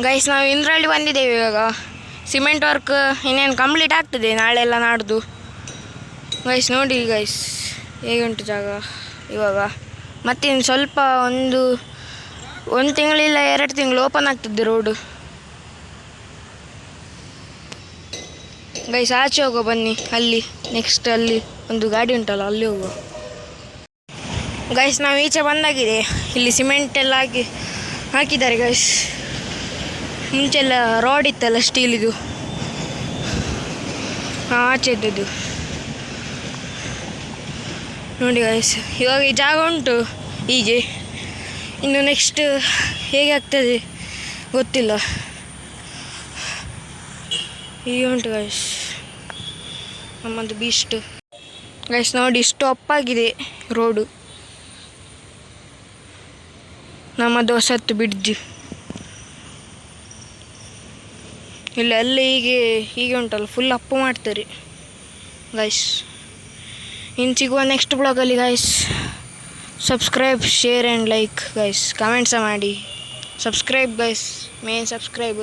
Guys ನಾವು ಇಂದ್ರಳ್ಳಿ ಬಂದಿದ್ದೇವೆ ಇವಾಗ. ಸಿಮೆಂಟ್ ವರ್ಕ್ ಇನ್ನೇನು ಕಂಪ್ಲೀಟ್ ಆಗ್ತದೆ ನಾಳೆ ಎಲ್ಲ ನಾಡ್ದು. ಗೈಸ್ ನೋಡಿ ಗೈಸ್ ಹೇಗೆ ಉಂಟು ಜಾಗ ಇವಾಗ. ಮತ್ತಿನ್ನು ಸ್ವಲ್ಪ ಒಂದು ತಿಂಗಳಿಲ್ಲ 2 ತಿಂಗಳು ಓಪನ್ ಆಗ್ತದೆ ರೋಡು. ಗೈಸ್ ಆಚೆ ಹೋಗೋ ಬನ್ನಿ, ಅಲ್ಲಿ ನೆಕ್ಸ್ಟ್ ಅಲ್ಲಿ ಒಂದು ಗಾಡಿ ಉಂಟಲ್ಲ ಅಲ್ಲಿ ಹೋಗುವ. ಗೈಸ್ ನಾವು ಈಚೆ ಬಂದಾಗಿದೆ. ಇಲ್ಲಿ ಸಿಮೆಂಟ್ ಎಲ್ಲ ಹಾಕಿದ್ದಾರೆ ಗೈಸ್. ಮುಂಚೆಲ್ಲ ರೋಡ್ ಇತ್ತಲ್ಲ ಸ್ಟೀಲಿದು, ಆಚೆ ಇದ್ದದ್ದು ನೋಡಿ ಗೈಸ್. ಇವಾಗ ಈ ಜಾಗ ಉಂಟು ಹೀಗೆ, ಇನ್ನು ನೆಕ್ಸ್ಟ್ ಹೇಗೆ ಆಗ್ತದೆ ಗೊತ್ತಿಲ್ಲ. ಹೀಗೆ ಉಂಟು ಗೈಸ್ ನಮ್ಮದು ಬೀಸ್ಟ್. ಗೈಸ್ ನೋಡಿ ಇಷ್ಟು ಅಪ್ಪಾಗಿದೆ ರೋಡು, ನಮ್ಮದು ಹೊಸತ್ತು ಬ್ರಿಡ್ಜ್. ಇಲ್ಲ ಎಲ್ಲ ಹೀಗೆ ಉಂಟಲ್ಲ ಫುಲ್ ಅಪ್ಪು ಮಾಡ್ತಾರೆ ಗೈಸ್. ಇನ್ನು ಸಿಗುವ ನೆಕ್ಸ್ಟ್ ಬ್ಲಾಗಲ್ಲಿ guys. Subscribe, share and like guys. Comments ಮಾಡಿ. ಸಬ್ಸ್ಕ್ರೈಬ್ ಗೈಸ್, ಮೇನ್ ಸಬ್ಸ್ಕ್ರೈಬ್.